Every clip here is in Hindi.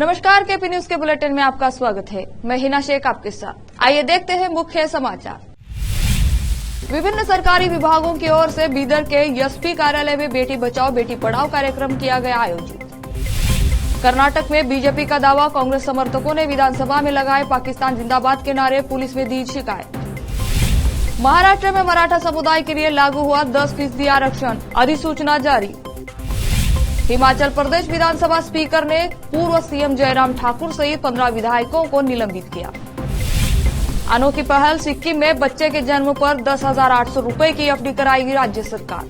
नमस्कार, केपी न्यूज के बुलेटिन में आपका स्वागत है। मैं हिना शेख आपके साथ। आइए देखते हैं मुख्य समाचार। विभिन्न सरकारी विभागों की ओर से बीदर के एसपी कार्यालय में बेटी बचाओ बेटी पढ़ाओ कार्यक्रम किया गया आयोजित। कर्नाटक में बीजेपी का दावा, कांग्रेस समर्थकों ने विधानसभा में लगाए पाकिस्तान जिंदाबाद के नारे, पुलिस में दी शिकायत। महाराष्ट्र में मराठा समुदाय के लिए लागू हुआ 10% आरक्षण, अधिसूचना जारी। हिमाचल प्रदेश विधानसभा स्पीकर ने पूर्व सीएम जयराम ठाकुर सहित 15 विधायकों को निलंबित किया। अनोखी पहल, सिक्किम में बच्चे के जन्म पर 10,800 रुपए की एफडी कराएगी राज्य सरकार।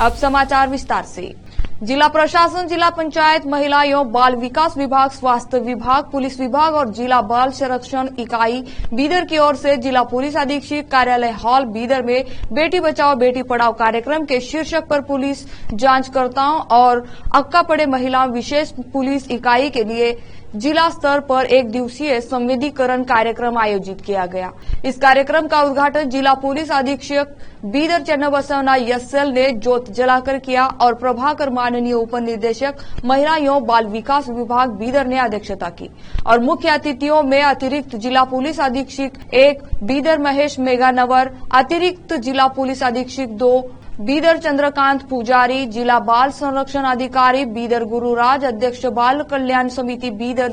अब समाचार विस्तार से। जिला प्रशासन, जिला पंचायत, महिला एवं बाल विकास विभाग, स्वास्थ्य विभाग, पुलिस विभाग और जिला बाल संरक्षण इकाई बीदर की ओर से जिला पुलिस अधीक्षक कार्यालय हॉल बीदर में बेटी बचाओ बेटी पढ़ाओ कार्यक्रम के शीर्षक पर पुलिस जांचकर्ताओं और अक्का पड़े महिला विशेष पुलिस इकाई के लिए जिला स्तर पर एक दिवसीय संवेदीकरण कार्यक्रम आयोजित किया गया। इस कार्यक्रम का उद्घाटन जिला पुलिस अधीक्षक बीदर चन्नबसवना एसएल ने ज्योत जलाकर किया और प्रभाकर माननीय उप निदेशक महिला एवं बाल विकास विभाग बीदर ने अध्यक्षता की और मुख्य अतिथियों में अतिरिक्त जिला पुलिस अधीक्षक 1 बीदर महेश मेघानवर, अतिरिक्त जिला पुलिस अधीक्षक 2 बीदर चंद्रकांत पुजारी, जिला बाल संरक्षण अधिकारी बीदर गुरुराज, अध्यक्ष बाल कल्याण समिति बीदर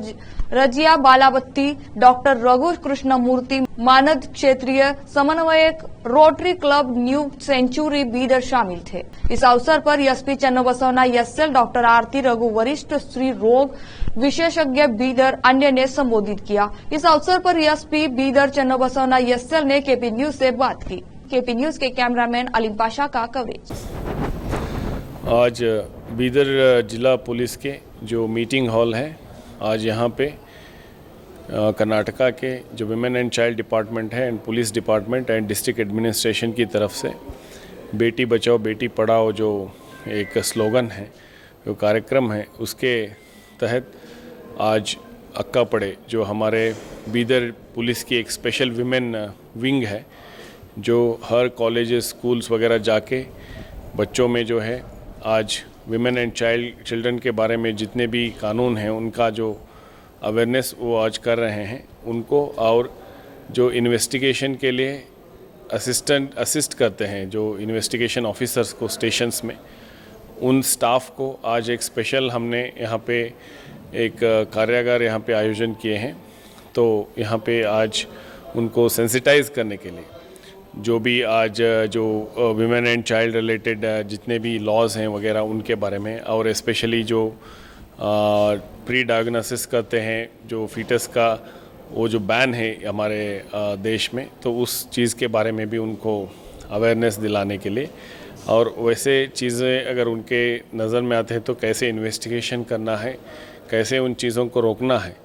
रजिया बालावती, डॉक्टर रघु कृष्ण मूर्ति, मानद क्षेत्रीय समन्वयक Rotary Club New Century Bidar शामिल थे। इस अवसर पर SP Channabasavanna SL, doctor Aarti Raghu, वरिष्ठ स्त्री रोग विशेषज्ञ बीदर अन्य ने संबोधित किया। इस अवसर पर एसपी बीदर चन्नबसवना एसएल ने केपी न्यूज से बात की। केपी न्यूज के कैमरामैन अलीम पाशा का कवरेज। आज बीदर जिला पुलिस के जो मीटिंग हॉल है, आज यहाँ पे कर्नाटका के जो विमेन एंड चाइल्ड डिपार्टमेंट है and police department and district administration की तरफ से बेटी बचाओ बेटी पढ़ाओ जो एक स्लोगन है, जो कार्यक्रम है, उसके तहत आज अक्का पड़े जो हमारे बीदर पुलिस की एक स्पेशल विमेन विंग है, जो हर कॉलेजेस स्कूल्स वगैरह जाके बच्चों में जो है आज विमेन एंड चिल्ड्रन के बारे में जितने भी कानून हैं उनका जो अवेयरनेस वो आज कर रहे हैं उनको, और जो इन्वेस्टिगेशन के लिए असिस्ट करते हैं जो इन्वेस्टिगेशन ऑफिसर्स को स्टेशंस में, उन स्टाफ को आज एक स्पेशल हमने यहाँ पे एक कार्यागार यहाँ पे आयोजन किए हैं। तो यहाँ पे आज उनको सेंसिटाइज करने के लिए जो भी आज जो विमेन एंड चाइल्ड रिलेटेड जितने भी लॉज हैं वगैरह उनके बारे में, और स्पेशली जो प्री डायग्नोसिस करते हैं जो फीटस का वो जो बैन है हमारे देश में, तो उस चीज़ के बारे में भी उनको अवेयरनेस दिलाने के लिए, और वैसे चीज़ें अगर उनके नज़र में आते हैं तो कैसे इन्वेस्टिगेशन करना है, कैसे उन चीज़ों को रोकना है,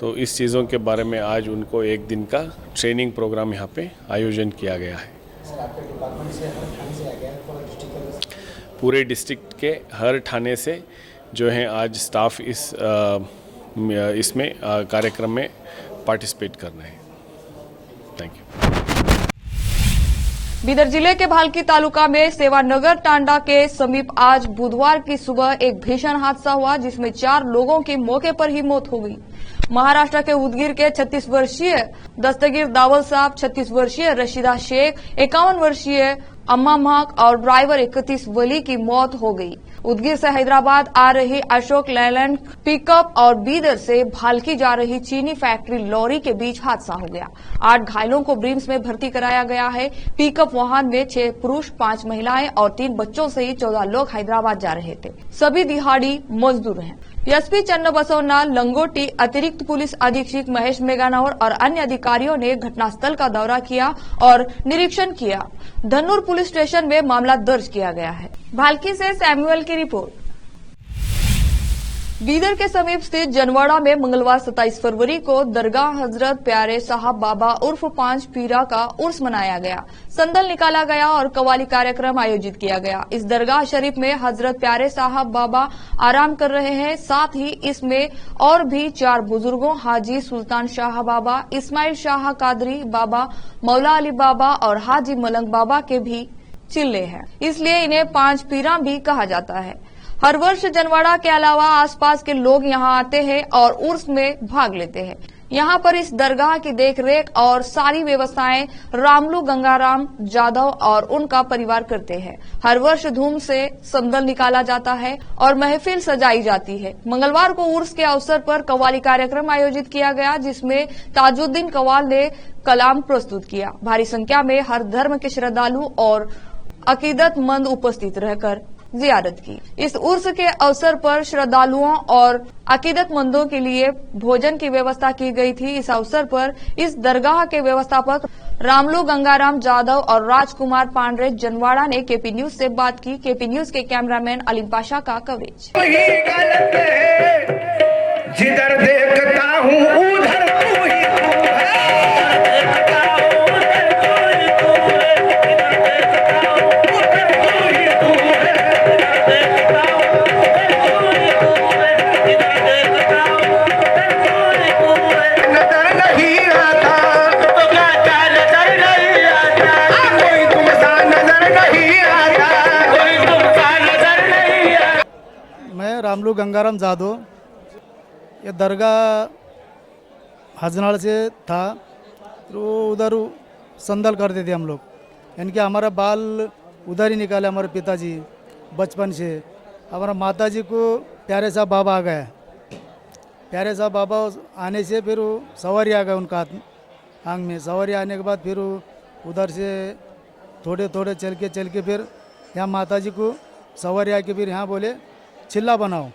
तो इस चीज़ों के बारे में आज उनको एक दिन का ट्रेनिंग प्रोग्राम यहाँ पे आयोजन किया गया है। सर, आपके डिपार्टमेंट से हर थाने से आ गया है पूरा डिस्ट्रिक्ट? पूरे डिस्ट्रिक्ट के हर थाने से जो है आज स्टाफ इसमें कार्यक्रम में पार्टिसिपेट कर रहे हैं। Thank you. बीदर जिले के भालकी तालुका में सेवानगर टांडा के समीप आज बुधवार की सुबह एक भीषण हादसा हुआ जिसमें 4 लोगों की मौके पर ही मौत हो गई। महाराष्ट्र के उदगीर के 36 वर्षीय दस्तगीर दावल साहब, 36 वर्षीय रशीदा शेख, 51 वर्षीय अम्मा महक और ड्राइवर 31 वली की मौत हो गई। उदगीर से हैदराबाद आ रही अशोक लैलैंड पिकअप और बीदर से भालकी जा रही चीनी फैक्ट्री लॉरी के बीच हादसा हो गया। 8 घायलों को ब्रिम्स में भर्ती कराया गया है। पिकअप वाहन में 6 पुरुष, 5 महिलाएं और 3 बच्चों सहित 14 लोग हैदराबाद जा रहे थे। सभी दिहाड़ी मजदूर हैं। एसपी चन्नबसवना लंगोटी, अतिरिक्त पुलिस अधीक्षक महेश मेघानवर और अन्य अधिकारियों ने घटनास्थल का दौरा किया और निरीक्षण किया। धन्नूर पुलिस स्टेशन में मामला दर्ज किया गया है। भालकी से सैमुअल की रिपोर्ट। बीदर के समीप स्थित जनवाड़ा में मंगलवार 27 फरवरी को दरगाह हजरत प्यारे साहब बाबा उर्फ 5 पीरा का उर्स मनाया गया। संदल निकाला गया और कवाली कार्यक्रम आयोजित किया गया। इस दरगाह शरीफ में हजरत प्यारे साहब बाबा आराम कर रहे हैं। साथ ही इसमें और भी 4 बुजुर्गों हाजी सुल्तान शाह बाबा, इस्माइल शाह कादरी बाबा, मौला अली बाबा और हाजी मलंग बाबा के भी चिल्ले हैं, इसलिए इन्हें 5 पीरा भी कहा जाता है। हर वर्ष जनवाड़ा के अलावा आसपास के लोग यहां आते हैं और उर्स में भाग लेते हैं। यहां पर इस दरगाह की देखरेख और सारी व्यवस्थाएं रामलू गंगाराम जाधव और उनका परिवार करते हैं। हर वर्ष धूम से संदल निकाला जाता है और महफिल सजाई जाती है। मंगलवार को उर्स के अवसर पर कव्वाली कार्यक्रम आयोजित किया गया, जिसमें ताजुद्दीन कव्वाल ने कलाम प्रस्तुत किया। भारी संख्या में हर धर्म के श्रद्धालु और अकीदतमंद उपस्थित रहकर जियारत की। इस उर्स के अवसर पर श्रद्धालुओं और अकीदतमंदों के लिए भोजन की व्यवस्था की गई थी। इस अवसर पर इस दरगाह के व्यवस्थापक रामलू गंगाराम जाधव और राजकुमार पांडे जनवाड़ा ने केपी न्यूज से बात की। केपी न्यूज के कैमरामैन अलीम पाशा का कवरेज। जिधर देखता हूँ उधर तू ही रामलू गंगाराम जाधव। ये दरगाह हजनाड़ से था, तो उधर संदल करते थे हम लोग। इनके हमारा बाल उधर ही निकाले हमारे पिताजी बचपन से। हमारा माताजी को प्यारे साहब बाबा आ गए। प्यारे साहब बाबा आने से फिर सवारी आ गए उनका आंग में। सवारी आने के बाद फिर उधर से थोड़े थोड़े चल के फिर यहाँ माताजी को सवारी आके फिर यहाँ बोले चिल्ला बनाओ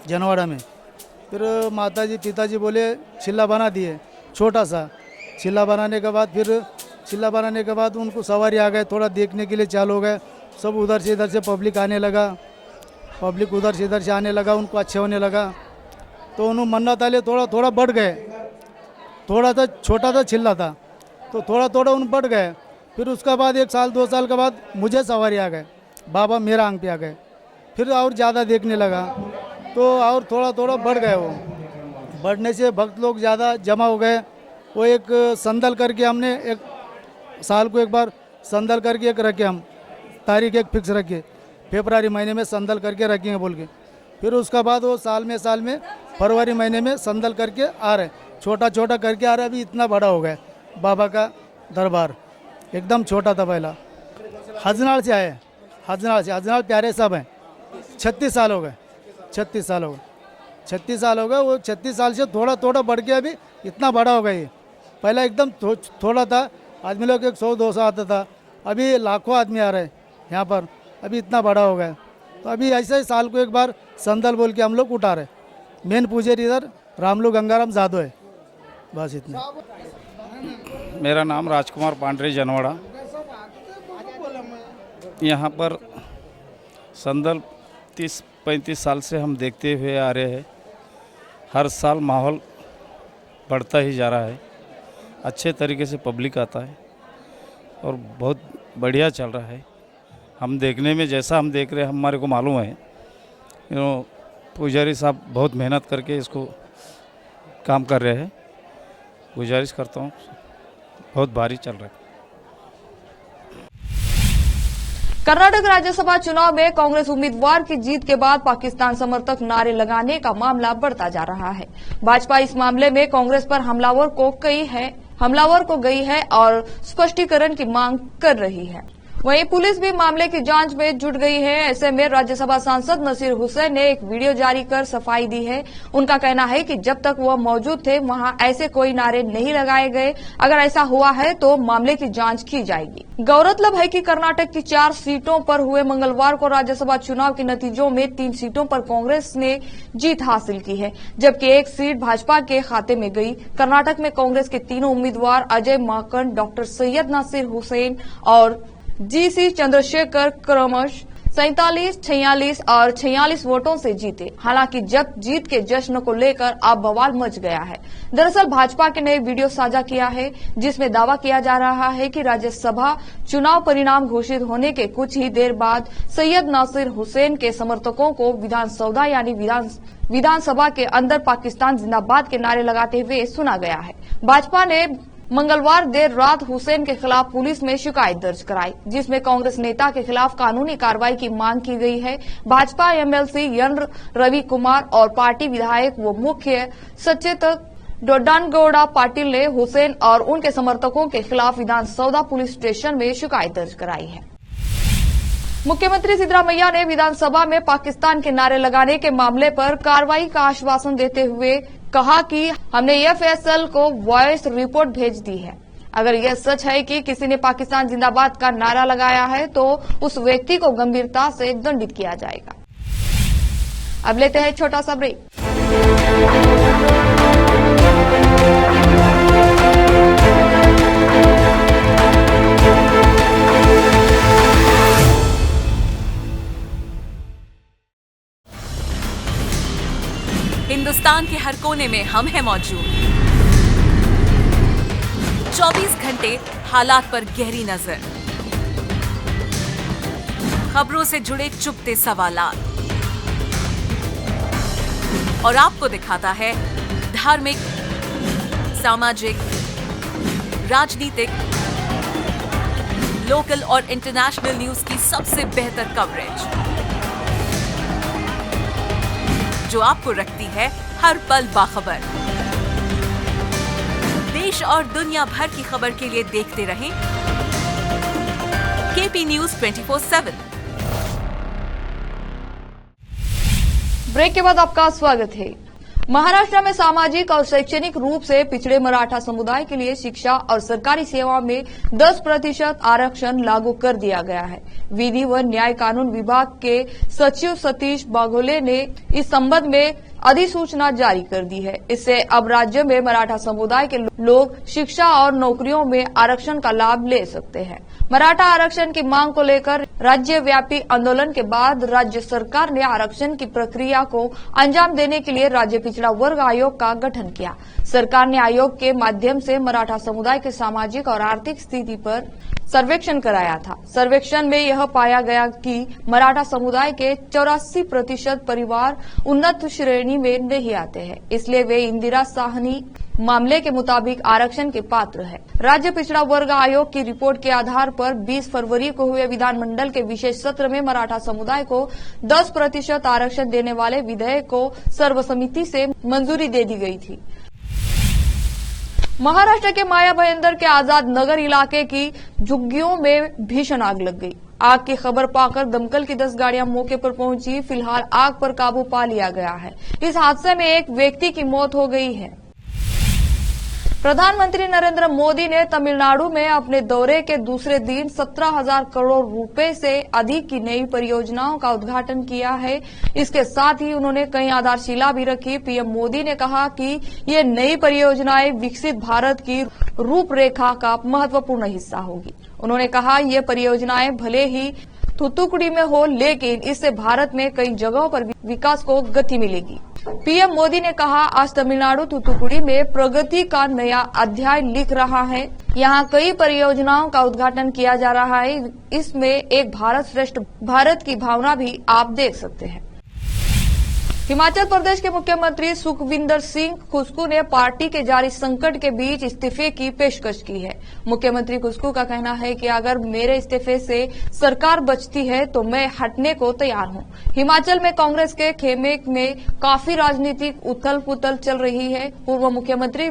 जनवाड़ा में। फिर माताजी पिताजी बोले चिल्ला बना दिए, छोटा सा चिल्ला बनाने के बाद उनको सवारी आ गए। थोड़ा देखने के लिए चालू हो गए। सब उधर से इधर से पब्लिक आने लगा। पब्लिक उधर से इधर से आने लगा, उनको अच्छे होने लगा। तो उन्होंने मन्नत आले थोड़ा थोड़ा बढ़ गए। थोड़ा सा छोटा था चिल्ला था, तो थोड़ा थोड़ा उन बढ़ गए। फिर उसका बाद 1 साल 2 साल के बाद मुझे सवारी आ गए, बाबा मेरा आंग पे आ गए। फिर और ज़्यादा देखने लगा, तो और थोड़ा थोड़ा बढ़ गए। वो बढ़ने से भक्त लोग ज़्यादा जमा हो गए। वो एक संदल करके हमने 1 साल को एक बार संदल करके एक रखे, हम तारीख एक फिक्स रखे, फरवरी महीने में संदल करके रखेंगे बोल के। फिर उसका बाद वो साल में फरवरी महीने में संदल करके आ रहे, छोटा छोटा करके आ रहे। अभी इतना बड़ा हो गया बाबा का दरबार। एकदम छोटा था पहला। हजनाड़ से आए, हजनाड़ प्यारे साहब हैं। 36 साल हो गए। 36 साल हो गए। वो 36 साल से थोड़ा थोड़ा बढ़ के अभी इतना बड़ा हो गया। ये पहला एकदम थोड़ा था, आदमी लोग 100-200 आता था। अभी लाखों आदमी आ रहे हैं यहाँ पर, अभी इतना बड़ा हो गया। तो अभी ऐसे ही साल को एक बार संदल बोल के हम लोग उठा रहे। मेन पुजारी इधर रामलू गंगाराम जाधव है, बस इतना। मेरा नाम राजकुमार पांडे जनवाड़ा। यहाँ पर संदल 30-35 साल से हम देखते हुए आ रहे हैं। हर साल माहौल बढ़ता ही जा रहा है, अच्छे तरीके से पब्लिक आता है और बहुत बढ़िया चल रहा है। हम देखने में जैसा हम देख रहे हैं हमारे को मालूम है, पुजारी साहब बहुत मेहनत करके इसको काम कर रहे हैं। गुजारिश करता हूँ, बहुत भारी चल रहा है। कर्नाटक राज्यसभा चुनाव में कांग्रेस उम्मीदवार की जीत के बाद पाकिस्तान समर्थक नारे लगाने का मामला बढ़ता जा रहा है। भाजपा इस मामले में कांग्रेस पर हमलावर को गई है और स्पष्टीकरण की मांग कर रही है। वहीं पुलिस भी मामले की जांच में जुट गई है। ऐसे में राज्यसभा सांसद नसीर हुसैन ने एक वीडियो जारी कर सफाई दी है। उनका कहना है कि जब तक वह मौजूद थे वहां ऐसे कोई नारे नहीं लगाए गए। अगर ऐसा हुआ है तो मामले की जांच की जाएगी। गौरतलब है कि कर्नाटक की 4 सीटों पर हुए मंगलवार को राज्यसभा चुनाव के नतीजों में 3 सीटों पर कांग्रेस ने जीत हासिल की है, जबकि 1 सीट भाजपा के खाते में गई। कर्नाटक में कांग्रेस के तीनों उम्मीदवार अजय माकन, डॉक्टर सैयद नासिर हुसैन और जीसी चंद्रशेखर क्रमश 47, 46 और 46 वोटों से जीते। हालांकि जब जीत के जश्न को लेकर अब बवाल मच गया है। दरअसल भाजपा के ने वीडियो साझा किया है जिसमें दावा किया जा रहा है कि राज्यसभा चुनाव परिणाम घोषित होने के कुछ ही देर बाद सैयद नासिर हुसैन के समर्थकों को विधानसौदा यानी विधानसभा के अंदर पाकिस्तान जिंदाबाद के नारे लगाते हुए सुना गया है। भाजपा ने मंगलवार देर रात हुसैन के खिलाफ पुलिस में शिकायत दर्ज कराई, जिसमें कांग्रेस नेता के खिलाफ कानूनी कार्रवाई की मांग की गई है। भाजपा एमएलसी एन रवि कुमार और पार्टी विधायक व मुख्य सचेतक डोडानगौड़ा पाटिल ने हुसैन और उनके समर्थकों के खिलाफ विधानसौदा पुलिस स्टेशन में शिकायत दर्ज कराई है। मुख्यमंत्री सिद्धरामैया ने विधानसभा में पाकिस्तान के नारे लगाने के मामले पर कार्रवाई का आश्वासन देते हुए कहा कि हमने एफएसएल को वॉइस रिपोर्ट भेज दी है। अगर यह सच है कि किसी ने पाकिस्तान जिंदाबाद का नारा लगाया है तो उस व्यक्ति को गंभीरता से दंडित किया जाएगा। अब लेते हैं छोटा सा ब्रेक। हिंदुस्तान के हर कोने में हम हैं मौजूद। 24 घंटे हालात पर गहरी नजर, खबरों से जुड़े चुपते सवालात और आपको दिखाता है धार्मिक, सामाजिक, राजनीतिक, लोकल और इंटरनेशनल न्यूज की सबसे बेहतर कवरेज जो आपको रखती है हर पल बाखबर। देश और दुनिया भर की खबर के लिए देखते रहें केपी न्यूज 24/7। ब्रेक के बाद आपका स्वागत है। महाराष्ट्र में सामाजिक और शैक्षणिक रूप से पिछड़े मराठा समुदाय के लिए शिक्षा और सरकारी सेवा में 10% आरक्षण लागू कर दिया गया है। विधि व न्याय कानून विभाग के सचिव सतीश बागोले ने इस संबंध में अधिसूचना जारी कर दी है। इससे अब राज्य में मराठा समुदाय के लोग शिक्षा और नौकरियों में आरक्षण का लाभ ले सकते हैं। मराठा आरक्षण की मांग को लेकर राज्यव्यापी आंदोलन के बाद राज्य सरकार ने आरक्षण की प्रक्रिया को अंजाम देने के लिए राज्य पिछड़ा वर्ग आयोग का गठन किया। सरकार ने आयोग के माध्यम से मराठा समुदाय के सामाजिक और आर्थिक स्थिति पर सर्वेक्षण कराया था। सर्वेक्षण में यह पाया गया कि मराठा समुदाय के 84% परिवार उन्नत श्रेणी में नहीं आते हैं, इसलिए वे इंदिरा साहनी मामले के मुताबिक आरक्षण के पात्र है। राज्य पिछड़ा वर्ग आयोग की रिपोर्ट के आधार पर 20 फरवरी को हुए विधानमंडल के विशेष सत्र में मराठा समुदाय को 10% आरक्षण देने वाले विधेयक को सर्वसम्मति से मंजूरी दे दी गई थी। महाराष्ट्र के माया भयंदर के आजाद नगर इलाके की झुग्गियों में भीषण आग लग गई। आग की खबर पाकर दमकल की 10 गाड़ियां मौके पर पहुंची। फिलहाल आग पर काबू पा लिया गया है। इस हादसे में एक व्यक्ति की मौत हो गई है। प्रधानमंत्री नरेंद्र मोदी ने तमिलनाडु में अपने दौरे के दूसरे दिन 17,000 करोड़ रुपए से अधिक की नई परियोजनाओं का उद्घाटन किया है। इसके साथ ही उन्होंने कई आधारशिला भी रखी। पीएम मोदी ने कहा कि ये नई परियोजनाएं विकसित भारत की रूपरेखा का महत्वपूर्ण हिस्सा होगी। उन्होंने कहा ये परियोजनाएं भले ही थूथुकुड़ी में हो, लेकिन इससे भारत में कई जगहों पर विकास को गति मिलेगी। पीएम मोदी ने कहा, आज तमिलनाडु थूथुकुड़ी में प्रगति का नया अध्याय लिख रहा है। यहाँ कई परियोजनाओं का उद्घाटन किया जा रहा है। इसमें एक भारत श्रेष्ठ भारत की भावना भी आप देख सकते हैं। हिमाचल प्रदेश के मुख्यमंत्री सुखविंदर सिंह खुस्कू ने पार्टी के जारी संकट के बीच इस्तीफे की पेशकश की है। मुख्यमंत्री खुस्कू का कहना है कि अगर मेरे इस्तीफे से सरकार बचती है तो मैं हटने को तैयार हूं। हिमाचल में कांग्रेस के खेमे में काफी राजनीतिक उथल पुथल चल रही है। पूर्व मुख्यमंत्री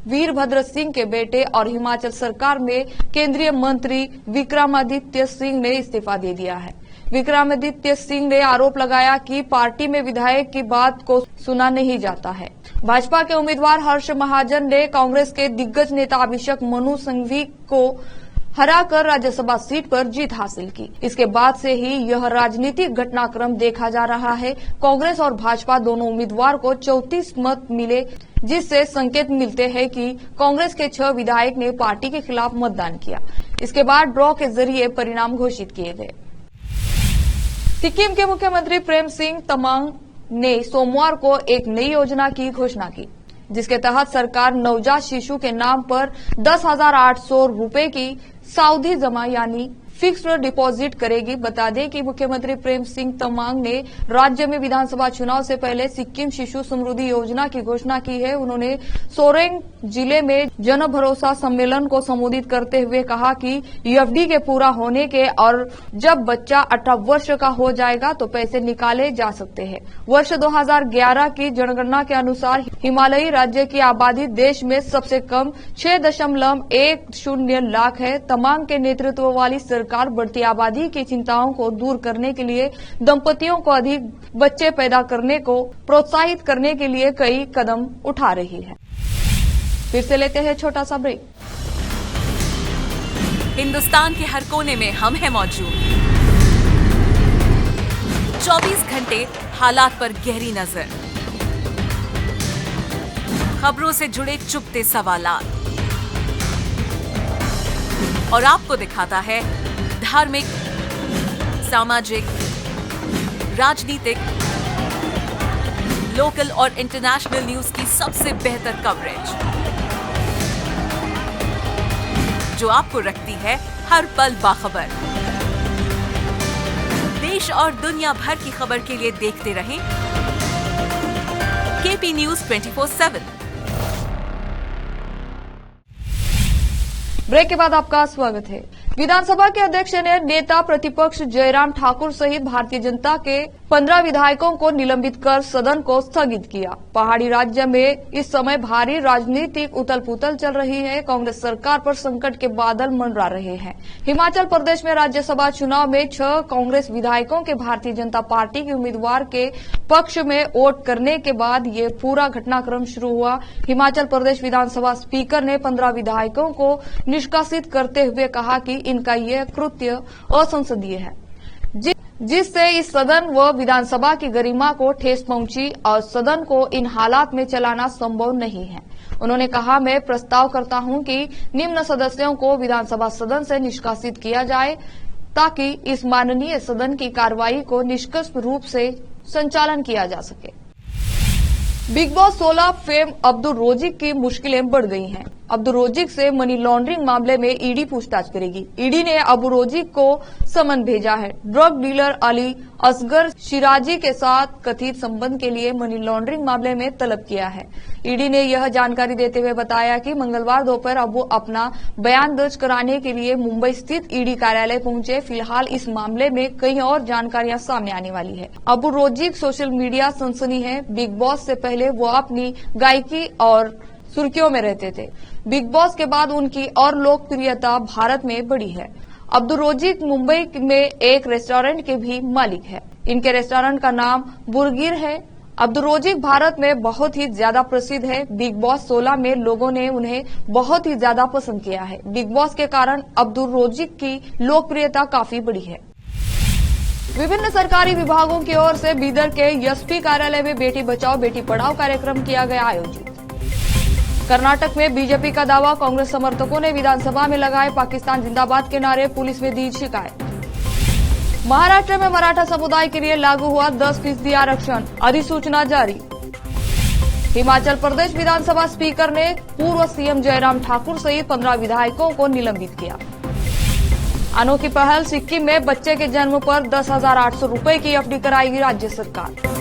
वीरभद्र सिंह के बेटे और हिमाचल सरकार में केंद्रीय मंत्री विक्रमादित्य सिंह ने इस्तीफा दे दिया है। विक्रमादित्य सिंह ने आरोप लगाया कि पार्टी में विधायक की बात को सुना नहीं जाता है। भाजपा के उम्मीदवार हर्ष महाजन ने कांग्रेस के दिग्गज नेता अभिषेक मनु सिंघवी को हराकर राज्यसभा सीट पर जीत हासिल की। इसके बाद से ही यह राजनीतिक घटनाक्रम देखा जा रहा है। कांग्रेस और भाजपा दोनों उम्मीदवार को 34 मत मिले, जिससे संकेत मिलते हैं कि कांग्रेस के 6 विधायक ने पार्टी के खिलाफ मतदान किया। इसके बाद ड्रॉ के जरिए परिणाम घोषित किए गए। सिक्किम के मुख्यमंत्री प्रेम सिंह तमांग ने सोमवार को एक नई योजना की घोषणा की, जिसके तहत सरकार नवजात शिशु के नाम पर 10,800 रुपए की सावधि जमा यानी फिक्स्ड डिपॉजिट करेगी। बता दें कि मुख्यमंत्री प्रेम सिंह तमांग ने राज्य में विधानसभा चुनाव से पहले सिक्किम शिशु समृद्धि योजना की घोषणा की है। उन्होंने सोरेंग जिले में जन भरोसा सम्मेलन को संबोधित करते हुए कहा कि यूएफडी के पूरा होने के और जब बच्चा 18 वर्ष का हो जाएगा तो पैसे निकाले जा सकते हैं। वर्ष 2011 की जनगणना के अनुसार हिमालयी राज्य की आबादी देश में सबसे कम 6.10 लाख है। तमांग के नेतृत्व वाली सरकार बढ़ती आबादी की चिंताओं को दूर करने के लिए दंपतियों को अधिक बच्चे पैदा करने को प्रोत्साहित करने के लिए कई कदम उठा रही है। फिर से लेते हैं छोटा सा ब्रेक। हिंदुस्तान के हर कोने में हम हैं मौजूद। 24 घंटे हालात पर गहरी नजर, खबरों से जुड़े चुपते सवालात और आपको दिखाता है धार्मिक, सामाजिक, राजनीतिक, लोकल और इंटरनेशनल न्यूज की सबसे बेहतर कवरेज, जो आपको रखती है हर पल बाखबर। देश और दुनिया भर की खबर के लिए देखते रहें केपी न्यूज 24/7। ब्रेक के बाद आपका स्वागत है। विधानसभा के अध्यक्ष ने नेता प्रतिपक्ष जयराम ठाकुर सहित भारतीय जनता के 15 विधायकों को निलंबित कर सदन को स्थगित किया। पहाड़ी राज्य में इस समय भारी राजनीतिक उथल पुथल चल रही है। कांग्रेस सरकार पर संकट के बादल मंडरा रहे हैं। हिमाचल प्रदेश में राज्यसभा चुनाव में 6 कांग्रेस विधायकों के भारतीय जनता पार्टी के उम्मीदवार के पक्ष में वोट करने के बाद ये पूरा घटनाक्रम शुरू हुआ। हिमाचल प्रदेश विधानसभा स्पीकर ने 15 विधायकों को निष्कासित करते हुए कहा कि इनका यह कृत्य असंसदीय है, जिससे इस सदन व विधानसभा की गरिमा को ठेस पहुंची और सदन को इन हालात में चलाना संभव नहीं है। उन्होंने कहा, मैं प्रस्ताव करता हूं कि निम्न सदस्यों को विधानसभा सदन से निष्कासित किया जाए ताकि इस माननीय सदन की कार्रवाई को निष्पक्ष रूप से संचालन किया जा सके। Big boss 16 fame Abdul Rozik की मुश्किलें बढ़ गई हैं। अब्दुल रोजिक से मनी लॉन्ड्रिंग मामले में ईडी पूछताछ करेगी। ईडी ने अब्दुल रोजिक को समन भेजा है। ड्रग डीलर अली असगर शिराजी के साथ कथित संबंध के लिए मनी लॉन्ड्रिंग मामले में तलब किया है। ईडी ने यह जानकारी देते हुए बताया कि मंगलवार दोपहर अबू अपना बयान दर्ज कराने के लिए मुंबई स्थित ईडी कार्यालय पहुंचे। फिलहाल इस मामले में कई और जानकारियां सामने आने वाली है। अब्दुल रोजिक सोशल मीडिया सनसनी है। बिग बॉस से पहले वो अपनी गायकी और सुर्खियों में रहते थे। बिग बॉस के बाद उनकी और लोकप्रियता भारत में बढ़ी है। अब्दुल रोजिक मुंबई में एक रेस्टोरेंट के भी मालिक है। इनके रेस्टोरेंट का नाम बुर्गिर है। अब्दुल रोजिक भारत में बहुत ही ज्यादा प्रसिद्ध है। बिग बॉस 16 में लोगों ने उन्हें बहुत ही ज्यादा पसंद किया है। बिग बॉस के कारण अब्दुल रोजिक की लोकप्रियता काफी बढ़ी है। विभिन्न सरकारी विभागों की ओर से बीदर के एसपी कार्यालय में बेटी बचाओ बेटी पढ़ाओ कार्यक्रम किया गया आयोजित। कर्नाटक में बीजेपी का दावा, कांग्रेस समर्थकों ने विधानसभा में लगाए पाकिस्तान जिंदाबाद के नारे, पुलिस में दी शिकायत। महाराष्ट्र में मराठा समुदाय के लिए लागू हुआ 10% आरक्षण, अधिसूचना जारी। हिमाचल प्रदेश विधानसभा स्पीकर ने पूर्व सीएम जयराम ठाकुर सहित 15 विधायकों को निलंबित किया। अनोखी पहल, सिक्किम में बच्चे के जन्म पर 10,800 रुपए की एफडी कराएगी राज्य सरकार।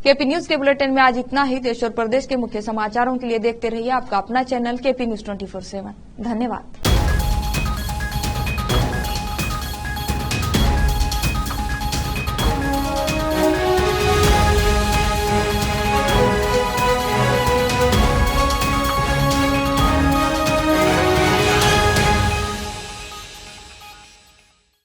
केपी न्यूज के बुलेटिन में आज इतना ही। देश और प्रदेश के मुख्य समाचारों के लिए देखते रहिए आपका अपना चैनल केपी न्यूज 24/7। धन्यवाद।